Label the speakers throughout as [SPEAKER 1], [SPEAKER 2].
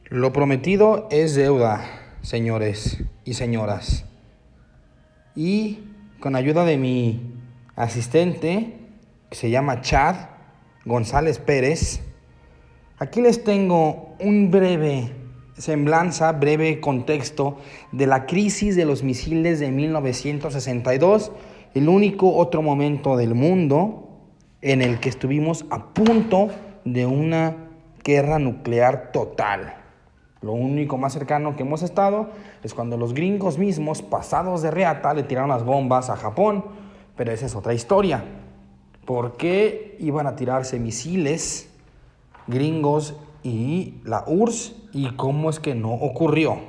[SPEAKER 1] Lo prometido es deuda, señores y señoras. Y con ayuda de mi asistente, que se llama Chad González Pérez, aquí les tengo un breve contexto de la crisis de los misiles de 1962, el único otro momento del mundo en el que estuvimos a punto de una guerra nuclear total. Lo único más cercano que hemos estado es cuando los gringos mismos, pasados de reata, le tiraron las bombas a Japón, pero esa es otra historia. ¿Por qué iban a tirarse misiles gringos y la URSS y cómo es que no ocurrió?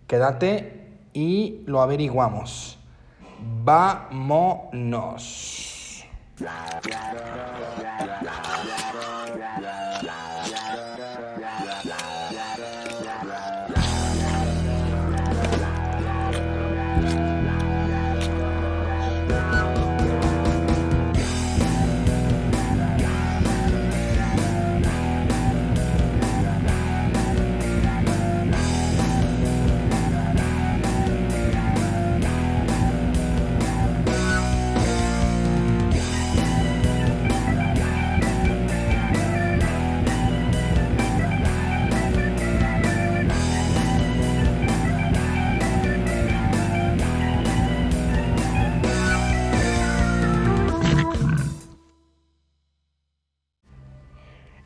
[SPEAKER 1] Quédate y lo averiguamos. ¡Vámonos!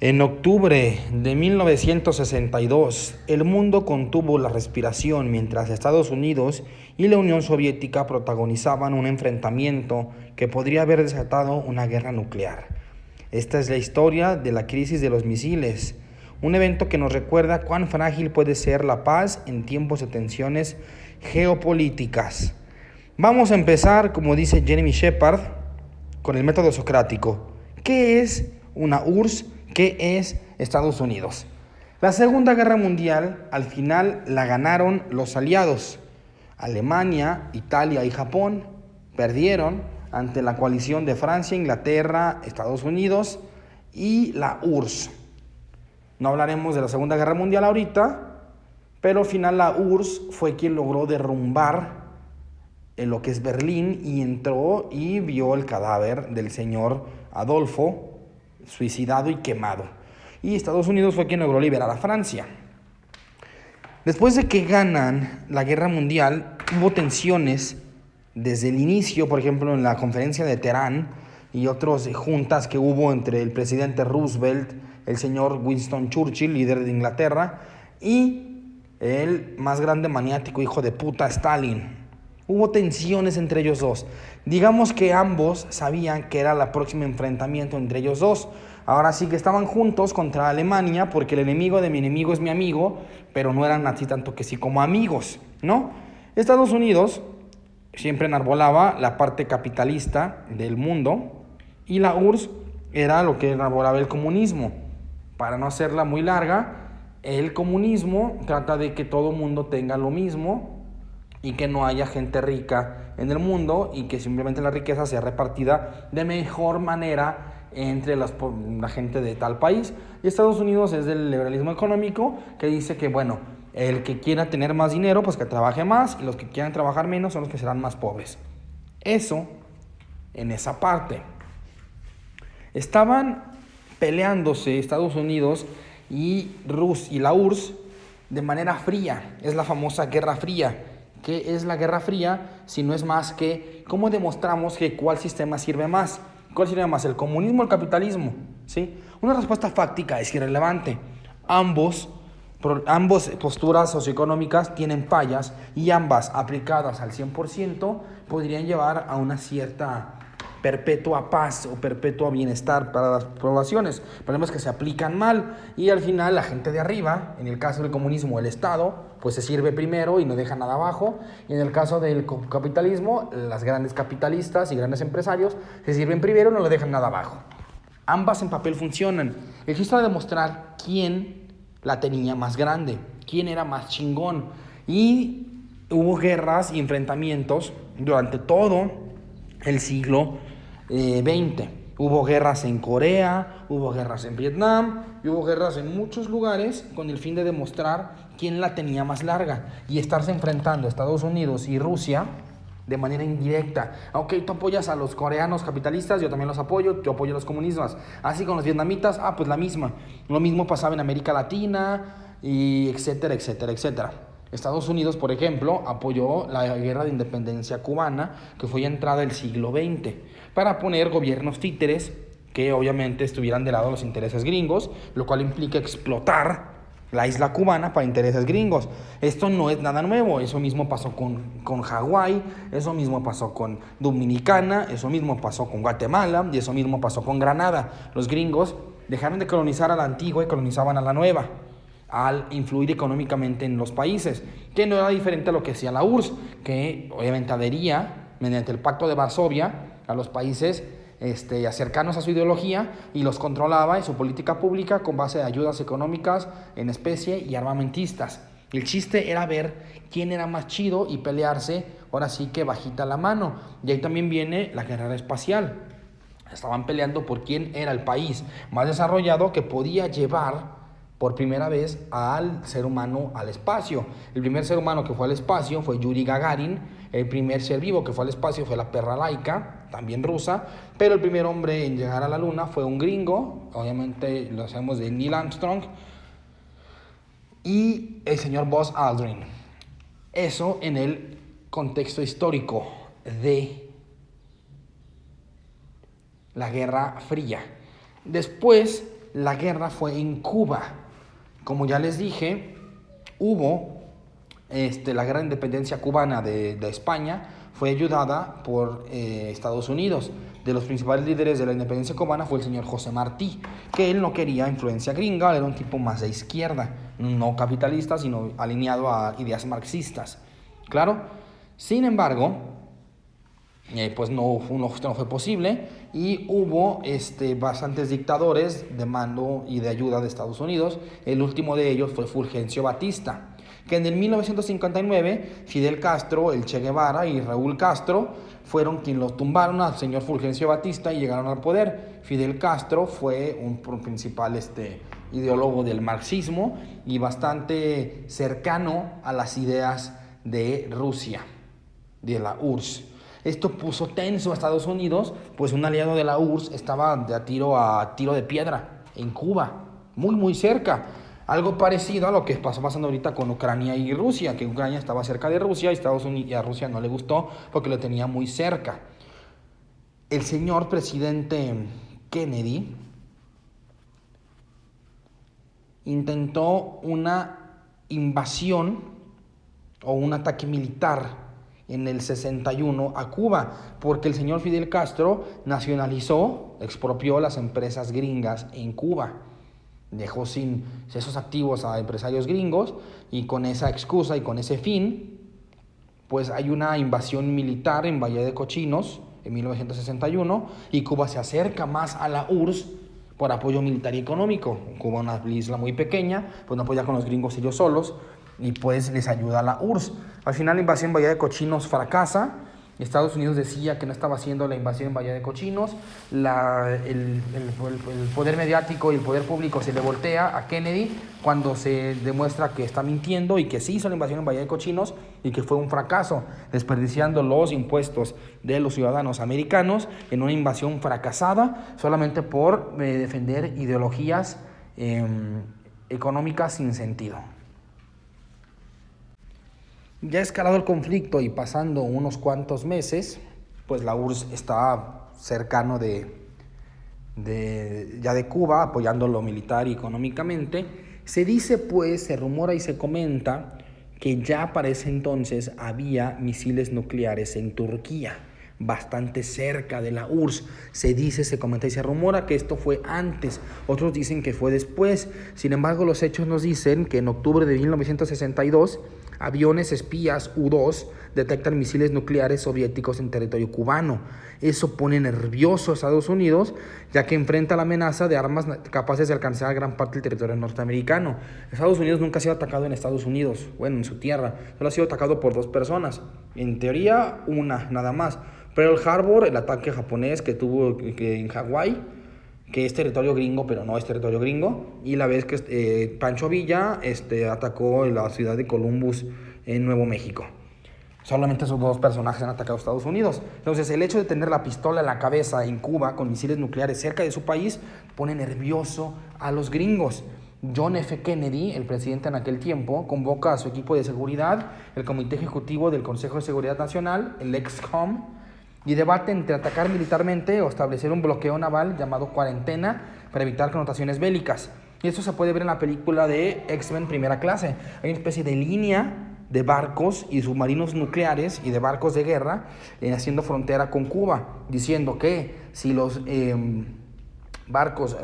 [SPEAKER 1] En octubre de 1962, el mundo contuvo la respiración mientras Estados Unidos y la Unión Soviética protagonizaban un enfrentamiento que podría haber desatado una guerra nuclear. Esta es la historia de la crisis de los misiles, un evento que nos recuerda cuán frágil puede ser la paz en tiempos de tensiones geopolíticas. Vamos a empezar, como dice Jeremy Shepard, con el método socrático. ¿Qué es una URSS? ¿Qué es Estados Unidos? La Segunda Guerra Mundial al final la ganaron los aliados. Alemania, Italia y Japón perdieron ante la coalición de Francia, Inglaterra, Estados Unidos y la URSS. No hablaremos de la Segunda Guerra Mundial ahorita, pero al final la URSS fue quien logró derrumbar en lo que es Berlín y entró y vio el cadáver del señor Adolfo suicidado y quemado. Y Estados Unidos fue quien logró liberar a Francia. Después de que ganan la guerra mundial, hubo tensiones desde el inicio, por ejemplo, en la conferencia de Teherán y otras juntas que hubo entre el presidente Roosevelt, el señor Winston Churchill, líder de Inglaterra, y el más grande maniático hijo de puta, Stalin. Hubo tensiones entre ellos dos. Digamos que ambos sabían que era el próximo enfrentamiento entre ellos dos. Ahora sí que estaban juntos contra Alemania porque el enemigo de mi enemigo es mi amigo, pero no eran así tanto que sí como amigos, ¿no? Estados Unidos siempre enarbolaba la parte capitalista del mundo y la URSS era lo que enarbolaba el comunismo. Para no hacerla muy larga, el comunismo trata de que todo mundo tenga lo mismo y que no haya gente rica en el mundo y que simplemente la riqueza sea repartida de mejor manera entre la gente de tal país. Y Estados Unidos es del liberalismo económico que dice que, bueno, el que quiera tener más dinero, pues que trabaje más, y los que quieran trabajar menos son los que serán más pobres. Eso, en esa parte. Estaban peleándose Estados Unidos y la URSS de manera fría. Es la famosa Guerra Fría. ¿Qué es la Guerra Fría? Si no es más que cómo demostramos que cuál sistema sirve más. ¿Cuál sirve más, el comunismo o el capitalismo? ¿Sí? Una respuesta fáctica es irrelevante. Ambos posturas socioeconómicas tienen fallas y ambas aplicadas al 100% podrían llevar a una cierta perpetua paz o perpetuo bienestar para las poblaciones. El problema es que se aplican mal y al final la gente de arriba, en el caso del comunismo, el Estado, pues se sirve primero y no deja nada abajo, y en el caso del capitalismo, las grandes capitalistas y grandes empresarios se sirven primero y no le dejan nada abajo. Ambas en papel funcionan. El chiste era demostrar quién la tenía más grande, quién era más chingón, y hubo guerras y enfrentamientos durante todo el siglo XX. Hubo guerras en Corea, hubo guerras en Vietnam, y hubo guerras en muchos lugares con el fin de demostrar quién la tenía más larga y estarse enfrentando Estados Unidos y Rusia de manera indirecta. Ok, tú apoyas a los coreanos capitalistas, yo también los apoyo, yo apoyo a los comunistas. Así con los vietnamitas, pues la misma. Lo mismo pasaba en América Latina, y etcétera, etcétera, etcétera. Estados Unidos, por ejemplo, apoyó la guerra de independencia cubana, que fue ya entrada del siglo XX, para poner gobiernos títeres que obviamente estuvieran de lado de los intereses gringos, lo cual implica explotar la isla cubana para intereses gringos. Esto no es nada nuevo, eso mismo pasó con Hawái, eso mismo pasó con Dominicana, eso mismo pasó con Guatemala y eso mismo pasó con Granada. Los gringos dejaron de colonizar a la antigua y colonizaban a la nueva, al influir económicamente en los países, que no era diferente a lo que hacía la URSS, que obviamente adhería mediante el Pacto de Varsovia a los países cercanos a su ideología y los controlaba en su política pública con base de ayudas económicas en especie y armamentistas. El chiste era ver quién era más chido y pelearse, ahora sí que bajita la mano. Y ahí también viene la guerra espacial. Estaban peleando por quién era el país más desarrollado que podía llevar por primera vez al ser humano al espacio. El primer ser humano que fue al espacio fue Yuri Gagarin. El primer ser vivo que fue al espacio fue la perra Laika, también rusa. Pero el primer hombre en llegar a la luna fue un gringo, obviamente lo sabemos, de Neil Armstrong, y el señor Buzz Aldrin. Eso en el contexto histórico de la Guerra Fría. Después, la guerra fue en Cuba. Como ya les dije, hubo la guerra de independencia cubana de España, fue ayudada por Estados Unidos. De los principales líderes de la independencia cubana fue el señor José Martí, que él no quería influencia gringa, él era un tipo más de izquierda, no capitalista, sino alineado a ideas marxistas. Claro, sin embargo, pues no fue posible y hubo bastantes dictadores de mando y de ayuda de Estados Unidos. El último de ellos fue Fulgencio Batista, que en el 1959 Fidel Castro, el Che Guevara y Raúl Castro fueron quienes lo tumbaron al señor Fulgencio Batista y llegaron al poder. Fidel Castro fue un principal ideólogo del marxismo y bastante cercano a las ideas de Rusia, de la URSS. Esto puso tenso a Estados Unidos, pues un aliado de la URSS estaba a tiro de piedra en Cuba, muy muy cerca. Algo parecido a lo que pasó pasando ahorita con Ucrania y Rusia, que Ucrania estaba cerca de Rusia y a Rusia no le gustó porque lo tenía muy cerca. El señor presidente Kennedy intentó una invasión o un ataque militar en el 61 a Cuba, porque el señor Fidel Castro nacionalizó, expropió las empresas gringas en Cuba. Dejó sin esos activos a empresarios gringos y con esa excusa y con ese fin, pues hay una invasión militar en Valle de Cochinos en 1961 y Cuba se acerca más a la URSS por apoyo militar y económico. Cuba, una isla muy pequeña, pues no apoya con los gringos ellos solos y pues les ayuda a la URSS. Al final la invasión en Bahía de Cochinos fracasa. Estados Unidos decía que no estaba haciendo la invasión en Bahía de Cochinos. El poder mediático y el poder público se le voltea a Kennedy cuando se demuestra que está mintiendo y que sí hizo la invasión en Bahía de Cochinos y que fue un fracaso, desperdiciando los impuestos de los ciudadanos americanos en una invasión fracasada solamente por defender ideologías económicas sin sentido. Ya escalado el conflicto y pasando unos cuantos meses, pues la URSS está cercano de Cuba, apoyándolo militar y económicamente. Se dice pues, se rumora y se comenta que ya para ese entonces había misiles nucleares en Turquía, bastante cerca de la URSS. Se dice, se comenta y se rumora que esto fue antes, otros dicen que fue después. Sin embargo, los hechos nos dicen que en octubre de 1962 aviones espías U-2 detectan misiles nucleares soviéticos en territorio cubano. Eso pone nervioso a Estados Unidos, ya que enfrenta la amenaza de armas capaces de alcanzar gran parte del territorio norteamericano. Estados Unidos nunca ha sido atacado en Estados Unidos, bueno, en su tierra. Solo ha sido atacado por 2 personas. En teoría, una, nada más. Pearl Harbor, el ataque japonés que tuvo en Hawái, que es territorio gringo, pero no es territorio gringo. Y la vez que Pancho Villa atacó la ciudad de Columbus en Nuevo México. Solamente esos dos personajes han atacado a Estados Unidos. Entonces, el hecho de tener la pistola en la cabeza en Cuba con misiles nucleares cerca de su país pone nervioso a los gringos. John F. Kennedy, el presidente en aquel tiempo, convoca a su equipo de seguridad, el Comité Ejecutivo del Consejo de Seguridad Nacional, el EXCOM, y debate entre atacar militarmente o establecer un bloqueo naval llamado cuarentena para evitar connotaciones bélicas. Y esto se puede ver en la película de X-Men Primera Clase. Hay una especie de línea de barcos y submarinos nucleares y de barcos de guerra haciendo frontera con Cuba, diciendo que si los barcos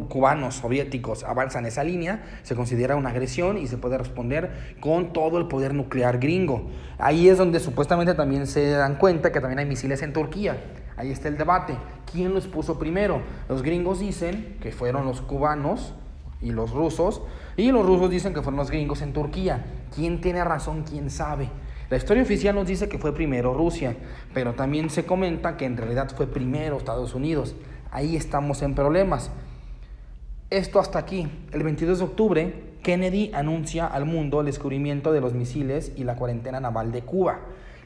[SPEAKER 1] cubanos, soviéticos, avanzan esa línea, se considera una agresión y se puede responder con todo el poder nuclear gringo. Ahí es donde supuestamente también se dan cuenta que también hay misiles en Turquía. Ahí está el debate. ¿Quién los puso primero? Los gringos dicen que fueron los cubanos y los rusos dicen que fueron los gringos en Turquía. ¿Quién tiene razón? ¿Quién sabe? La historia oficial nos dice que fue primero Rusia, pero también se comenta que en realidad fue primero Estados Unidos. Ahí estamos en problemas. Esto hasta aquí. El 22 de octubre, Kennedy anuncia al mundo el descubrimiento de los misiles y la cuarentena naval de Cuba.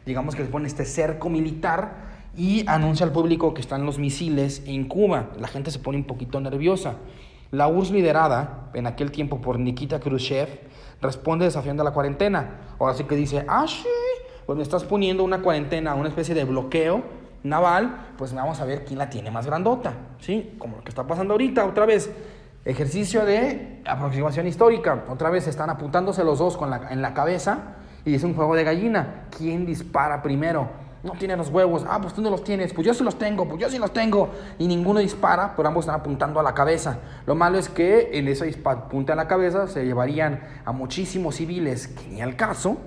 [SPEAKER 1] Digamos que se pone este cerco militar y anuncia al público que están los misiles en Cuba. La gente se pone un poquito nerviosa. La URSS, liderada en aquel tiempo por Nikita Khrushchev, responde desafiando la cuarentena. Ahora sí que dice, sí, pues me estás poniendo una cuarentena, una especie de bloqueo naval, pues vamos a ver quién la tiene más grandota, ¿sí? Como lo que está pasando ahorita, otra vez, ejercicio de aproximación histórica, otra vez están apuntándose los dos en la cabeza y es un juego de gallina. ¿Quién dispara primero? No tiene los huevos, pues tú no los tienes, pues yo sí los tengo, y ninguno dispara, pero ambos están apuntando a la cabeza. Lo malo es que en ese punta a la cabeza se llevarían a muchísimos civiles, que ni al caso,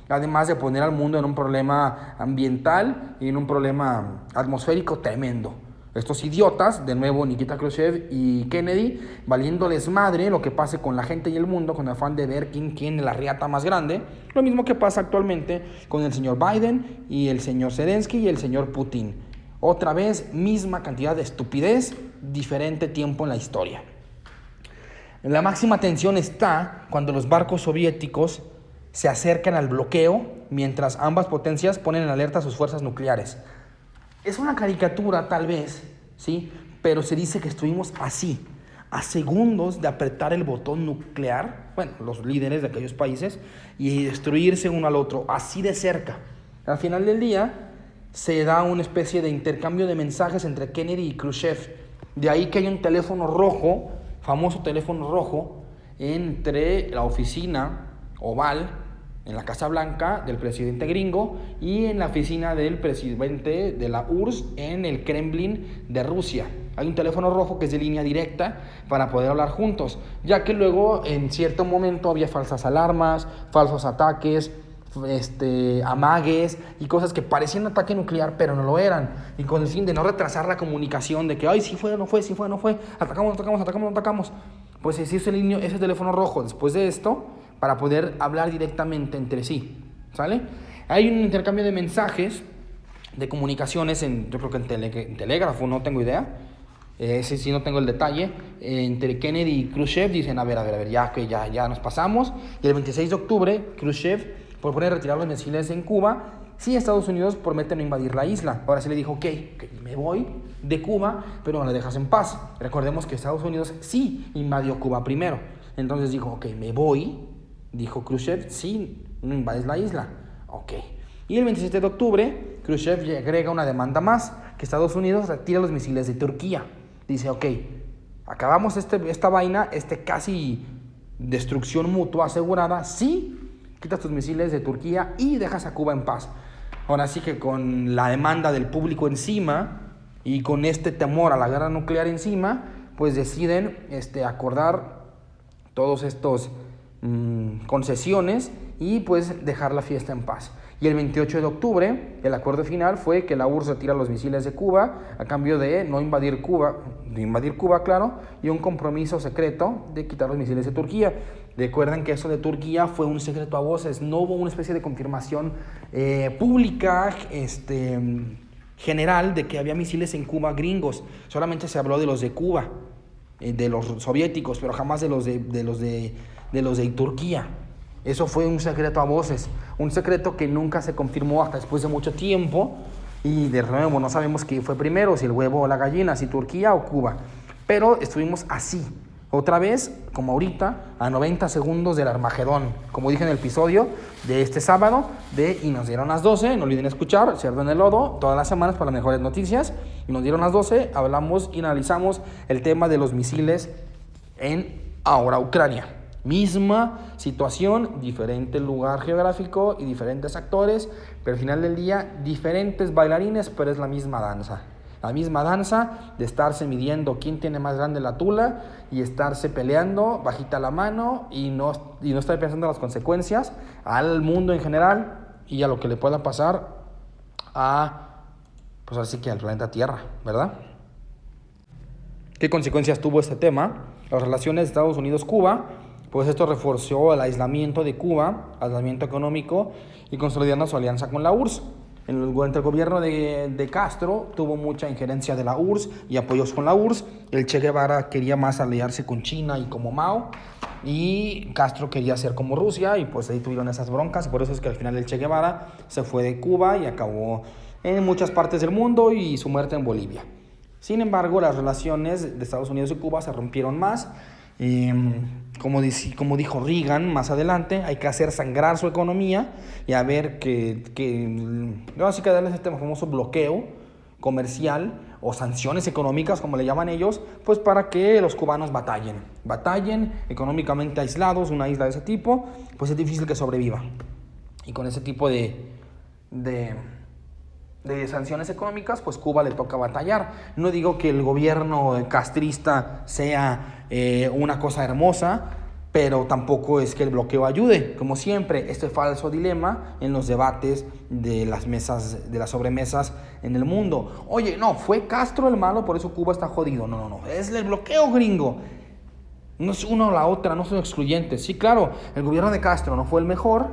[SPEAKER 1] además de poner al mundo en un problema ambiental y en un problema atmosférico tremendo. Estos idiotas, de nuevo Nikita Khrushchev y Kennedy, valiéndoles madre lo que pase con la gente y el mundo, con el afán de ver quién tiene la riata más grande. Lo mismo que pasa actualmente con el señor Biden y el señor Zelensky y el señor Putin. Otra vez, misma cantidad de estupidez, diferente tiempo en la historia. La máxima tensión está cuando los barcos soviéticos se acercan al bloqueo, mientras ambas potencias ponen en alerta sus fuerzas nucleares. Es una caricatura tal vez, ¿sí? Pero se dice que estuvimos así, a segundos de apretar el botón nuclear, bueno, los líderes de aquellos países, y destruirse uno al otro, así de cerca. Al final del día se da una especie de intercambio de mensajes entre Kennedy y Khrushchev. De ahí que hay un teléfono rojo, famoso teléfono rojo, entre la oficina oval en la Casa Blanca del presidente gringo y en la oficina del presidente de la URSS en el Kremlin de Rusia. Hay un teléfono rojo que es de línea directa para poder hablar juntos, ya que luego en cierto momento había falsas alarmas, falsos ataques, amagues y cosas que parecían ataque nuclear pero no lo eran, y con el fin de no retrasar la comunicación de que sí fue, no fue, sí fue, no fue, atacamos, pues se hizo ese teléfono rojo después de esto para poder hablar directamente entre sí, ¿sale? Hay un intercambio de mensajes, de comunicaciones, yo creo que en telégrafo, no tengo idea, ese sí no tengo el detalle, entre Kennedy y Khrushchev. Dicen, a ver, ya nos pasamos, y el 26 de octubre Khrushchev propone retirar los misiles en Cuba si Estados Unidos promete no invadir la isla. Ahora sí le dijo, ok, me voy de Cuba, pero me la dejas en paz. Recordemos que Estados Unidos sí invadió Cuba primero, entonces dijo, ok, me voy. Dijo Khrushchev, sí, no invades la isla. Ok. Y el 27 de octubre, Khrushchev agrega una demanda más, que Estados Unidos retira los misiles de Turquía. Dice, ok, acabamos esta vaina, casi destrucción mutua asegurada, sí, quitas tus misiles de Turquía y dejas a Cuba en paz. Ahora sí que con la demanda del público encima y con este temor a la guerra nuclear encima, pues deciden acordar todos estos concesiones y pues dejar la fiesta en paz. Y el 28 de octubre el acuerdo final fue que la URSS retira los misiles de Cuba a cambio de no invadir Cuba, claro, y un compromiso secreto de quitar los misiles de Turquía. Recuerden que eso de Turquía fue un secreto a voces, no hubo una especie de confirmación pública general de que había misiles en Cuba gringos. Solamente se habló de los de Cuba, de los soviéticos, pero jamás de los de Turquía. Eso fue un secreto a voces, un secreto que nunca se confirmó hasta después de mucho tiempo, y de nuevo no sabemos qué fue primero, si el huevo o la gallina, si Turquía o Cuba. Pero estuvimos así, otra vez, como ahorita, a 90 segundos del Armagedón, como dije en el episodio de este sábado, y nos dieron las 12, no olviden escuchar, Cerdo en el Lodo, todas las semanas para las mejores noticias, y nos dieron las 12, hablamos y analizamos el tema de los misiles en ahora Ucrania. Misma situación, diferente lugar geográfico y diferentes actores, pero al final del día, diferentes bailarines, pero es la misma danza. La misma danza de estarse midiendo quién tiene más grande la tula y estarse peleando bajita la mano y no estar pensando en las consecuencias al mundo en general y a lo que le pueda pasar pues así que al planeta Tierra, ¿verdad? ¿Qué consecuencias tuvo este tema? Las relaciones de Estados Unidos-Cuba, pues esto reforzó el aislamiento de Cuba, aislamiento económico y consolidando su alianza con la URSS. Durante el gobierno de Castro tuvo mucha injerencia de la URSS y apoyos con la URSS. El Che Guevara quería más aliarse con China y como Mao, y Castro quería ser como Rusia, y pues ahí tuvieron esas broncas. Por eso es que al final el Che Guevara se fue de Cuba y acabó en muchas partes del mundo, y su muerte en Bolivia. Sin embargo, las relaciones de Estados Unidos y Cuba se rompieron más. Como dijo Reagan más adelante, hay que hacer sangrar su economía y a ver así que darles este famoso bloqueo comercial o sanciones económicas, como le llaman ellos, pues para que los cubanos batallen económicamente aislados. Una isla de ese tipo, pues es difícil que sobreviva, y con ese tipo de sanciones económicas, pues Cuba le toca batallar. No digo que el gobierno castrista sea una cosa hermosa, pero tampoco es que el bloqueo ayude. Como siempre, este falso dilema en los debates de las mesas, de las sobremesas en el mundo. Oye, no, fue Castro el malo, por eso Cuba está jodido. No, es el bloqueo gringo. No es una o la otra, no son excluyentes. Sí, claro, el gobierno de Castro no fue el mejor,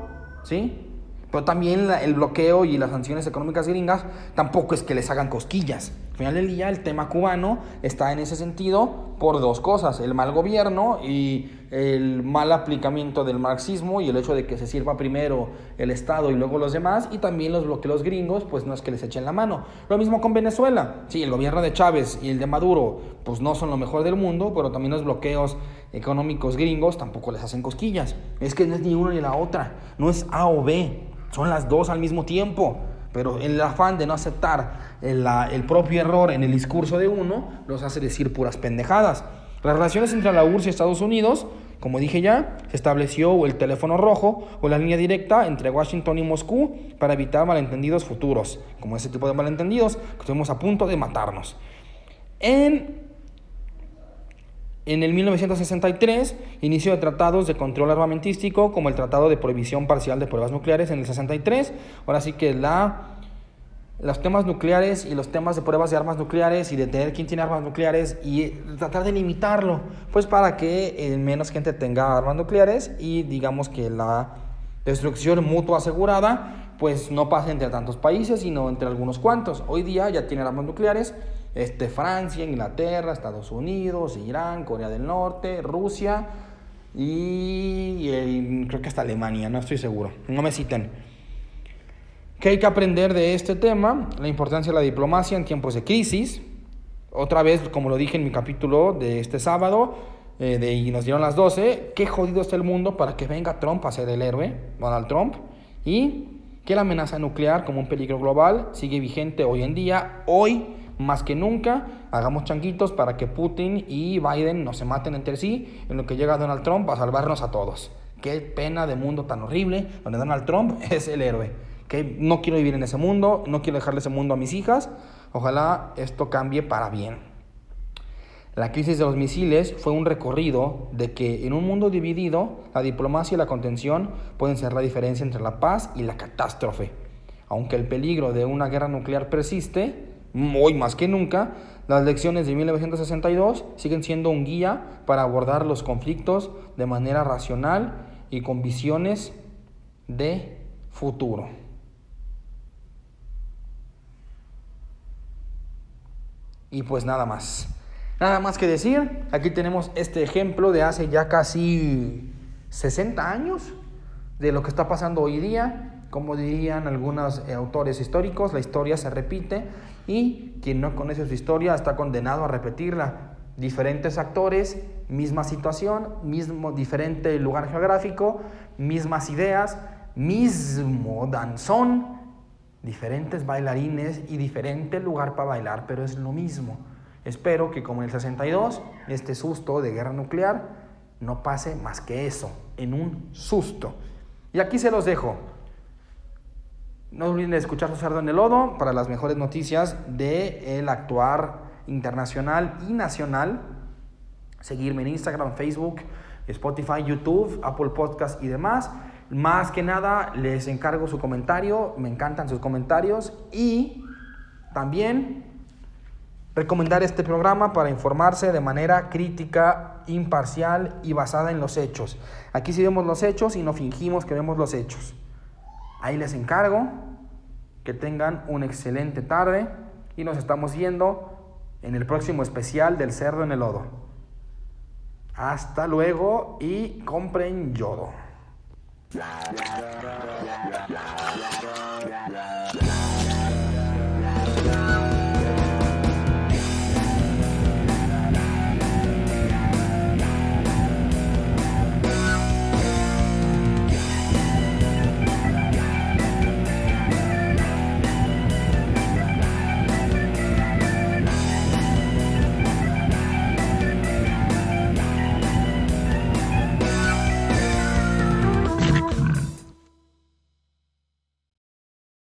[SPEAKER 1] ¿sí? Pero también el bloqueo y las sanciones económicas gringas tampoco es que les hagan cosquillas. Al final del día, el tema cubano está en ese sentido por dos cosas: el mal gobierno y el mal aplicamiento del marxismo, y el hecho de que se sirva primero el Estado y luego los demás, y también los bloqueos gringos, pues no es que les echen la mano. Lo mismo con Venezuela. Sí, el gobierno de Chávez y el de Maduro, pues no son lo mejor del mundo, pero también los bloqueos económicos gringos tampoco les hacen cosquillas. Es que no es ni una ni la otra, no es A o B. Son las dos al mismo tiempo, pero en el afán de no aceptar el propio error en el discurso de uno, los hace decir puras pendejadas. Las relaciones entre la URSS y Estados Unidos, como dije ya, se estableció el teléfono rojo o la línea directa entre Washington y Moscú para evitar malentendidos futuros, como ese tipo de malentendidos que estuvimos a punto de matarnos. En el 1963, inicio de tratados de control armamentístico, como el Tratado de Prohibición Parcial de Pruebas Nucleares en el 63. Ahora sí que los temas nucleares y los temas de pruebas de armas nucleares y de tener quién tiene armas nucleares y tratar de limitarlo, pues para que menos gente tenga armas nucleares y digamos que la destrucción mutua asegurada pues no pase entre tantos países, sino entre algunos cuantos. Hoy día ya tienen armas nucleares Francia, Inglaterra, Estados Unidos, Irán, Corea del Norte, Rusia y creo que hasta Alemania, no estoy seguro, no me citen. ¿Qué hay que aprender de este tema? La importancia de la diplomacia en tiempos de crisis. Otra vez, como lo dije en mi capítulo de este sábado, y nos dieron las 12, qué jodido está el mundo para que venga Trump a ser el héroe, Donald Trump, y que la amenaza nuclear como un peligro global sigue vigente hoy en día. Hoy más que nunca, hagamos changuitos para que Putin y Biden no se maten entre sí, en lo que llega Donald Trump a salvarnos a todos. Qué pena de mundo tan horrible, donde Donald Trump es el héroe. Que no quiero vivir en ese mundo, no quiero dejarle ese mundo a mis hijas. Ojalá esto cambie para bien. La crisis de los misiles fue un recorrido de que en un mundo dividido, la diplomacia y la contención pueden ser la diferencia entre la paz y la catástrofe. Aunque el peligro de una guerra nuclear persiste, hoy más que nunca, las lecciones de 1962 siguen siendo un guía para abordar los conflictos de manera racional y con visiones de futuro. Y pues nada más. Nada más que decir, aquí tenemos este ejemplo de hace ya casi 60 años de lo que está pasando hoy día. Como dirían algunos autores históricos, la historia se repite y quien no conoce su historia está condenado a repetirla. Diferentes actores, misma situación, diferente lugar geográfico, mismas ideas, mismo danzón, diferentes bailarines y diferente lugar para bailar, pero es lo mismo. Espero que como en el 62, este susto de guerra nuclear no pase más que eso, en un susto. Y aquí se los dejo. No olviden escuchar Su Cerdo en el Lodo para las mejores noticias del actuar internacional y nacional. Seguirme en Instagram, Facebook, Spotify, YouTube, Apple Podcast y demás. Más que nada, les encargo su comentario. Me encantan sus comentarios. Y también recomendar este programa para informarse de manera crítica, imparcial y basada en los hechos. Aquí sí vemos los hechos y no fingimos que vemos los hechos. Ahí les encargo. Que tengan una excelente tarde y nos estamos viendo en el próximo especial del Cerdo en el Lodo. Hasta luego y compren yodo.